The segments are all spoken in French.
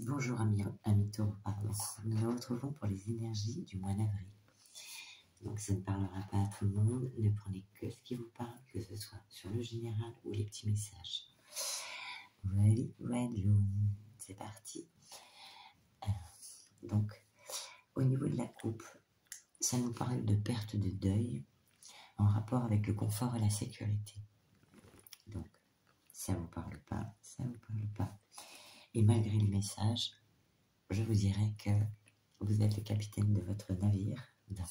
Bonjour amis taureaux, pardon. Nous nous retrouvons pour les énergies du mois d'avril. Donc ça ne parlera pas à tout le monde, ne prenez que ce qui vous parle, que ce soit sur le général ou les petits messages. Ready, c'est parti. Donc au niveau de la coupe, ça nous parle de perte de deuil en rapport avec le confort et la sécurité. Donc ça vous parle pas, ça vous parle pas. Et malgré les messages, je vous dirais que vous êtes le capitaine de votre navire, donc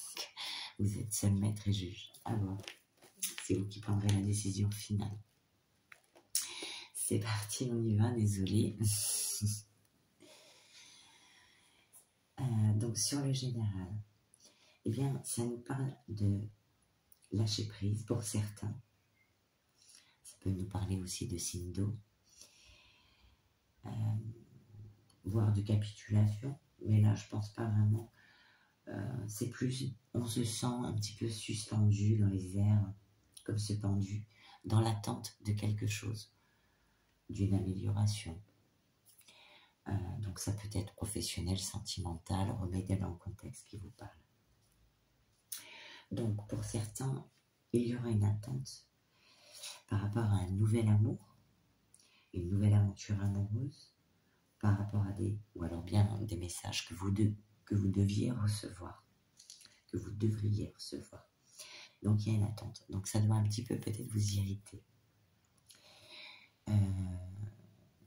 vous êtes seul maître et juge. Alors, c'est vous qui prendrez la décision finale. C'est parti, on y va, désolé. Donc sur le général, eh bien, ça nous parle de lâcher prise pour certains. Ça peut nous parler aussi de signe d'eau, voire de capitulation, mais là, je pense pas vraiment. C'est plus, on se sent un petit peu suspendu dans les airs, comme suspendu, dans l'attente de quelque chose, d'une amélioration. Donc ça peut être professionnel, sentimental, remettez dans le contexte qui vous parle. Donc pour certains, il y aura une attente par rapport à un nouvel amour, une nouvelle aventure amoureuse, par rapport à ou alors bien des messages que vous deviez recevoir, que vous devriez recevoir. Donc il y a une attente. Donc ça doit un petit peu peut-être vous irriter.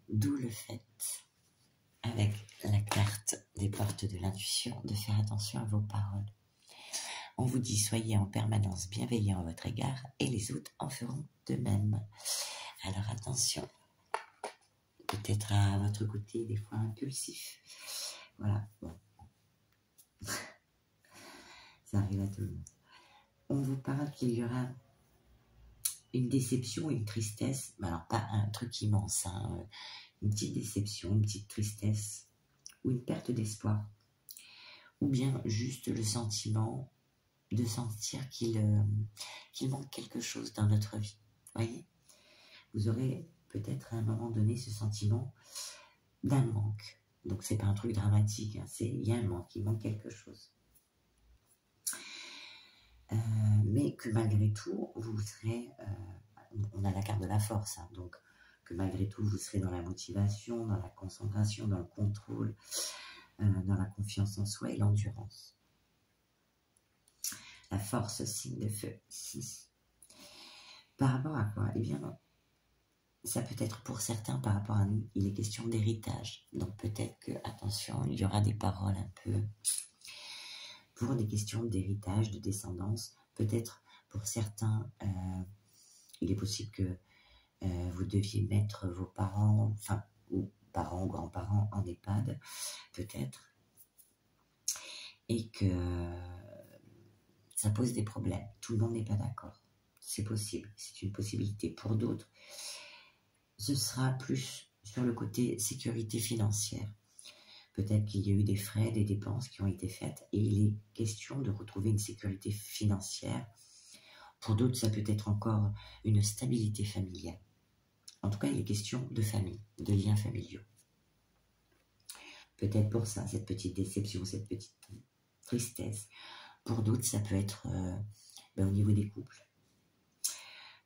D'où le fait, avec la carte des portes de l'intuition, de faire attention à vos paroles. On vous dit soyez en permanence bienveillant à votre égard et les autres en feront de même. Alors attention, peut-être à votre côté des fois impulsif. Voilà, bon. Ça arrive à tout le monde. On vous parle qu'il y aura une déception, une tristesse, mais alors pas un truc immense, hein, une petite déception, une petite tristesse, ou une perte d'espoir, ou bien juste le sentiment de sentir qu'il manque quelque chose dans notre vie. Voyez, vous aurez peut-être à un moment donné ce sentiment d'un manque. Donc c'est pas un truc dramatique, hein, il y a un manque, il manque quelque chose. Mais que malgré tout, vous serez, on a la carte de la force, hein, donc que malgré tout, vous serez dans la motivation, dans la concentration, dans le contrôle, dans la confiance en soi et l'endurance. La force, signe de feu. Par rapport à quoi? Eh bien, ça peut être pour certains, par rapport à nous, il est question d'héritage. Donc peut-être que, attention, il y aura des paroles un peu pour des questions d'héritage, de descendance. Peut-être pour certains, il est possible que vous deviez mettre vos parents, enfin, ou parents ou grands-parents en EHPAD, peut-être, et que ça pose des problèmes. Tout le monde n'est pas d'accord. C'est possible, c'est une possibilité. Pour d'autres, ce sera plus sur le côté sécurité financière. Peut-être qu'il y a eu des frais, des dépenses qui ont été faites et il est question de retrouver une sécurité financière. Pour d'autres, ça peut être encore une stabilité familiale. En tout cas, il est question de famille, de liens familiaux. Peut-être pour ça, cette petite déception, cette petite tristesse. Pour d'autres, ça peut être au niveau des couples.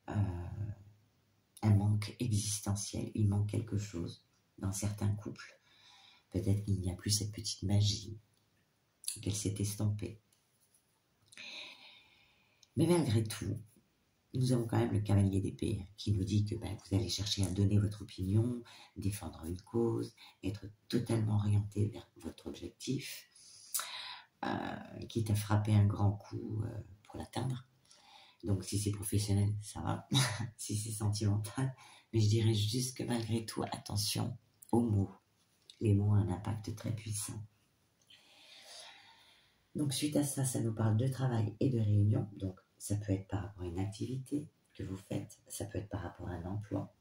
Un manque existentiel, il manque quelque chose dans certains couples. Peut-être qu'il n'y a plus cette petite magie, qu'elle s'est estompée. Mais malgré tout, nous avons quand même le cavalier d'épée qui nous dit que vous allez chercher à donner votre opinion, défendre une cause, être totalement orienté vers votre objectif, quitte à frapper un grand coup pour l'atteindre. Donc si c'est professionnel, ça va. Si c'est sentimental, mais je dirais juste que malgré tout, attention aux mots. Les mots ont un impact très puissant. Donc suite à ça, ça nous parle de travail et de réunion. Donc ça peut être par rapport à une activité que vous faites, ça peut être par rapport à un emploi,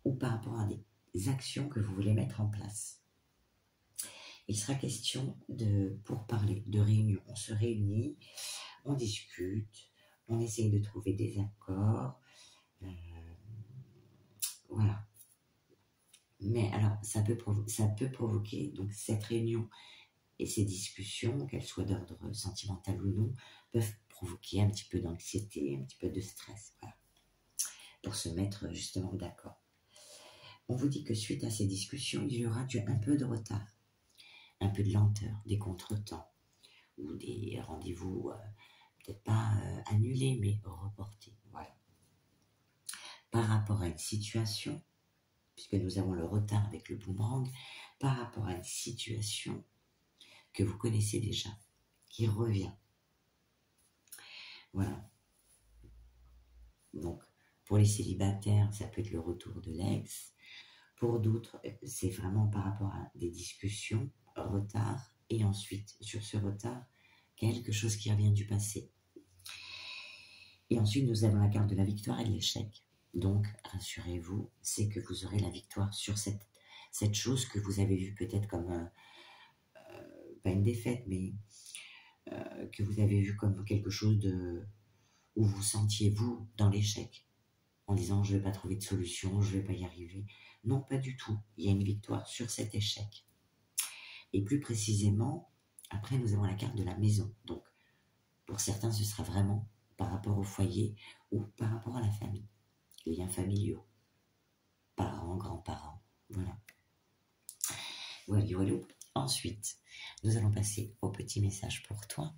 ou par rapport à des actions que vous voulez mettre en place. Il sera question pour parler de réunion. On se réunit, on discute, on essaye de trouver des accords. Voilà. Mais alors, ça peut provoquer, donc cette réunion et ces discussions, qu'elles soient d'ordre sentimental ou non, peuvent provoquer un petit peu d'anxiété, un petit peu de stress, voilà, pour se mettre justement d'accord. On vous dit que suite à ces discussions, il y aura un peu de retard, un peu de lenteur, des contretemps, ou des rendez-vous, peut-être pas annulés, mais reportés, voilà. Par rapport à une situation, puisque nous avons le retard avec le boomerang, par rapport à une situation que vous connaissez déjà, qui revient. Voilà. Donc, pour les célibataires, ça peut être le retour de l'ex. Pour d'autres, c'est vraiment par rapport à des discussions, retard, et ensuite, sur ce retard, quelque chose qui revient du passé. Et ensuite, nous avons la carte de la victoire et de l'échec. Donc, rassurez-vous, c'est que vous aurez la victoire sur cette chose que vous avez vue peut-être comme, pas une défaite, mais que vous avez vue comme quelque chose où vous sentiez, vous, dans l'échec. En disant, je ne vais pas trouver de solution, je ne vais pas y arriver. Non, pas du tout. Il y a une victoire sur cet échec. Et plus précisément, après, nous avons la carte de la maison. Donc, pour certains, ce sera vraiment par rapport au foyer ou par rapport à la famille. Les liens familiaux. Parents, grands-parents. Voilà. Voilà. Ensuite, nous allons passer au petit message pour toi.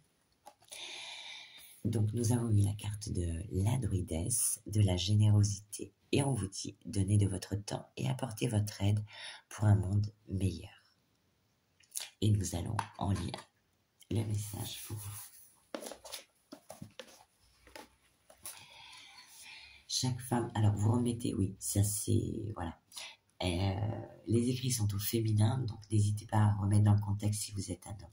Donc, nous avons eu la carte de la druidesse, de la générosité. Et on vous dit, donnez de votre temps et apportez votre aide pour un monde meilleur. Et nous allons en lire le message pour vous. Chaque femme, alors vous remettez, oui, ça c'est, voilà. Les écrits sont au féminin, donc n'hésitez pas à remettre dans le contexte si vous êtes un homme.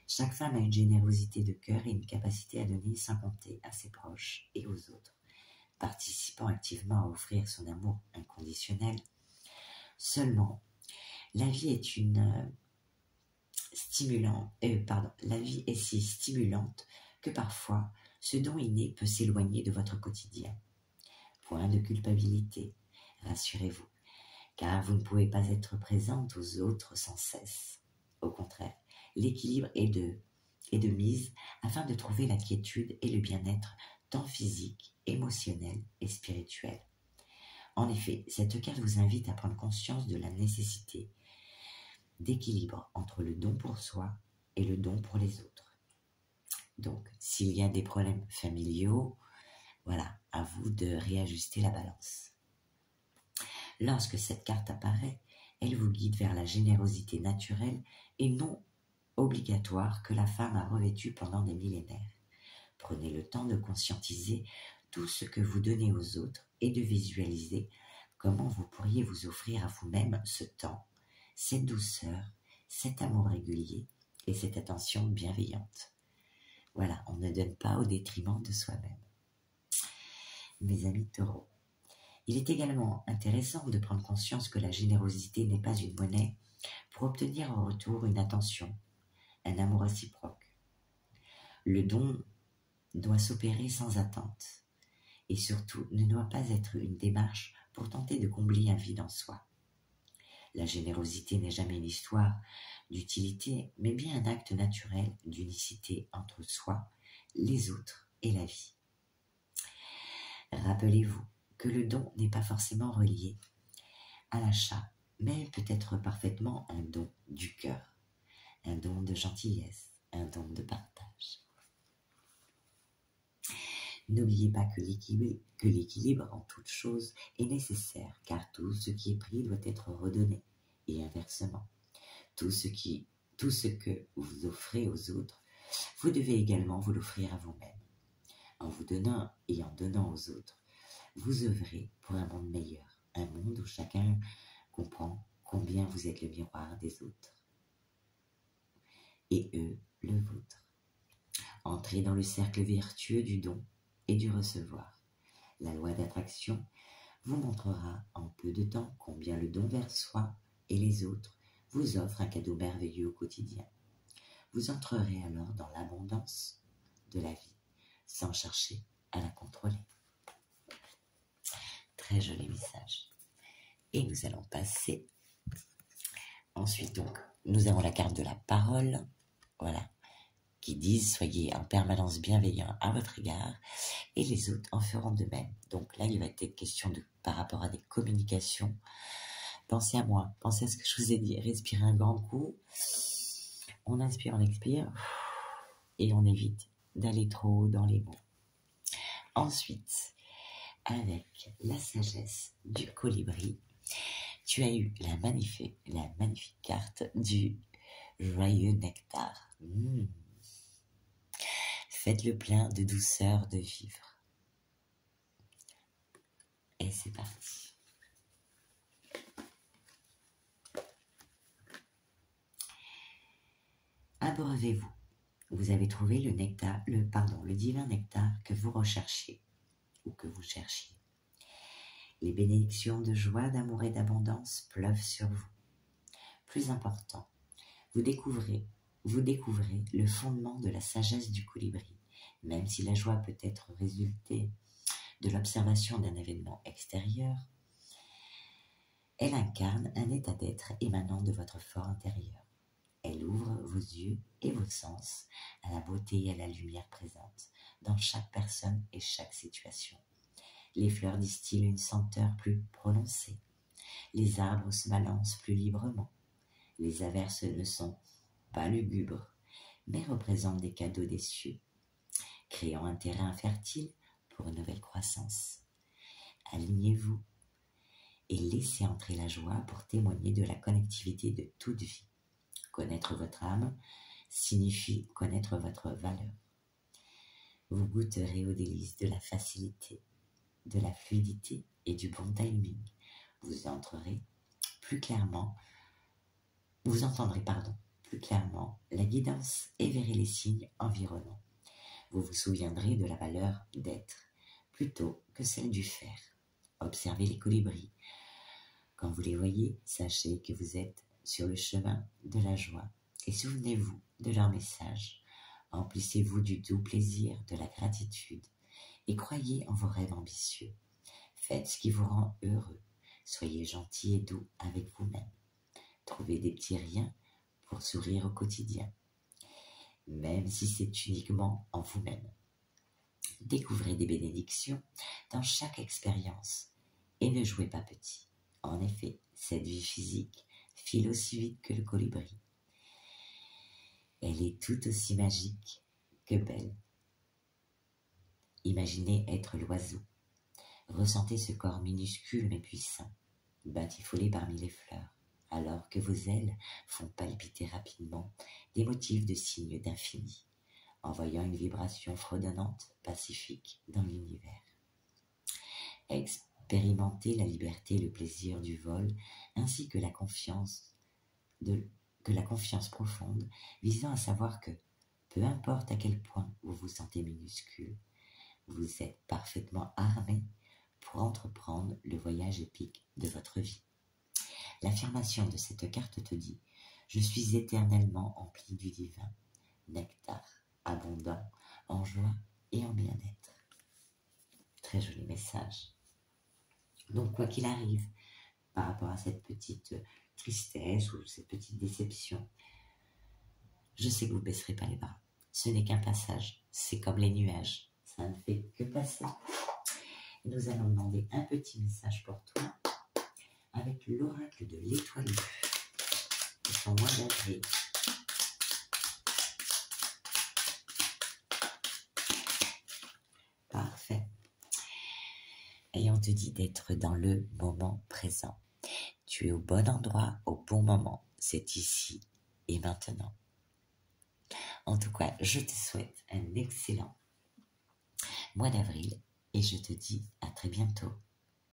Chaque femme a une générosité de cœur et une capacité à donner sans compter à ses proches et aux autres, participant activement à offrir son amour inconditionnel. Seulement, la vie est la vie est si stimulante que parfois, ce don inné peut s'éloigner de votre quotidien. Point de culpabilité, rassurez-vous, car vous ne pouvez pas être présente aux autres sans cesse. Au contraire, l'équilibre est de mise afin de trouver la quiétude et le bien-être tant physique, émotionnel et spirituel. En effet, cette carte vous invite à prendre conscience de la nécessité d'équilibre entre le don pour soi et le don pour les autres. Donc, s'il y a des problèmes familiaux, voilà, à vous de réajuster la balance. Lorsque cette carte apparaît, elle vous guide vers la générosité naturelle et non obligatoire que la femme a revêtue pendant des millénaires. Prenez le temps de conscientiser tout ce que vous donnez aux autres et de visualiser comment vous pourriez vous offrir à vous-même ce temps, cette douceur, cet amour régulier et cette attention bienveillante. Voilà, on ne donne pas au détriment de soi-même. Mes amis taureaux, il est également intéressant de prendre conscience que la générosité n'est pas une monnaie pour obtenir en retour une attention, un amour réciproque. Le don doit s'opérer sans attente et surtout ne doit pas être une démarche pour tenter de combler un vide en soi. La générosité n'est jamais une histoire d'utilité, mais bien un acte naturel d'unicité entre soi, les autres et la vie. Rappelez-vous que le don n'est pas forcément relié à l'achat, mais peut être parfaitement un don du cœur, un don de gentillesse, un don de partage. N'oubliez pas que l'équilibre en toute chose est nécessaire, car tout ce qui est pris doit être redonné, et inversement. Tout ce que vous offrez aux autres, vous devez également vous l'offrir à vous-même. En vous donnant et en donnant aux autres, vous œuvrez pour un monde meilleur, un monde où chacun comprend combien vous êtes le miroir des autres, et eux le vôtre. Entrez dans le cercle vertueux du don et du recevoir. La loi d'attraction vous montrera en peu de temps combien le don vers soi et les autres vous offre un cadeau merveilleux au quotidien. Vous entrerez alors dans l'abondance de la vie, sans chercher à la contrôler. Très joli message. Et nous allons passer. Ensuite, donc, nous avons la carte de la parole. Voilà. Qui disent, soyez en permanence bienveillants à votre égard. Et les autres en feront de même. Donc là, il va être question par rapport à des communications. Pensez à moi. Pensez à ce que je vous ai dit. Respirez un grand coup. On inspire, on expire. Et on évite d'aller trop haut dans les mots. Ensuite, avec la sagesse du colibri, tu as eu la magnifique carte du joyeux nectar. Faites le plein de douceur de vivre. Et c'est parti. Abreuvez-vous. Vous avez trouvé le divin nectar que vous recherchiez ou que vous cherchiez. Les bénédictions de joie, d'amour et d'abondance pleuvent sur vous. Plus important, vous découvrez le fondement de la sagesse du colibri, même si la joie peut être résultée de l'observation d'un événement extérieur. Elle incarne un état d'être émanant de votre fort intérieur. Elle ouvre vos yeux et vos sens à la beauté et à la lumière présente dans chaque personne et chaque situation. Les fleurs distillent une senteur plus prononcée. Les arbres se balancent plus librement. Les averses ne sont pas lugubres, mais représentent des cadeaux des cieux, créant un terrain fertile pour une nouvelle croissance. Alignez-vous et laissez entrer la joie pour témoigner de la connectivité de toute vie. Connaître votre âme signifie connaître votre valeur. Vous goûterez aux délices de la facilité, de la fluidité et du bon timing. Vous entendrez plus clairement la guidance et verrez les signes environnants. Vous vous souviendrez de la valeur d'être plutôt que celle du faire. Observez les colibris. Quand vous les voyez, sachez que vous êtes sur le chemin de la joie et souvenez-vous de leur message. Emplissez-vous du doux plaisir, de la gratitude et croyez en vos rêves ambitieux. Faites ce qui vous rend heureux. Soyez gentil et doux avec vous-même. Trouvez des petits riens pour sourire au quotidien, même si c'est uniquement en vous-même. Découvrez des bénédictions dans chaque expérience et ne jouez pas petit. En effet, cette vie physique file aussi vite que le colibri. Elle est tout aussi magique que belle. Imaginez être l'oiseau. Ressentez ce corps minuscule mais puissant, batifolé parmi les fleurs, alors que vos ailes font palpiter rapidement des motifs de signes d'infini, envoyant une vibration fredonnante, pacifique dans l'univers. Expérimentez la liberté et le plaisir du vol, ainsi que la confiance profonde, visant à savoir que, peu importe à quel point vous vous sentez minuscule, vous êtes parfaitement armé pour entreprendre le voyage épique de votre vie. L'affirmation de cette carte te dit « Je suis éternellement empli du divin, nectar, abondant, en joie et en bien-être. » Très joli message. Donc, quoi qu'il arrive, par rapport à cette petite tristesse ou cette petite déception, je sais que vous ne baisserez pas les bras. Ce n'est qu'un passage, c'est comme les nuages, ça ne fait que passer. Et nous allons demander un petit message pour toi avec l'oracle de l'étoile bleue de son mois d'avril. Parfait. Et on te dit d'être dans le moment présent. Tu es au bon endroit, au bon moment. C'est ici et maintenant. En tout cas, je te souhaite un excellent mois d'avril et je te dis à très bientôt.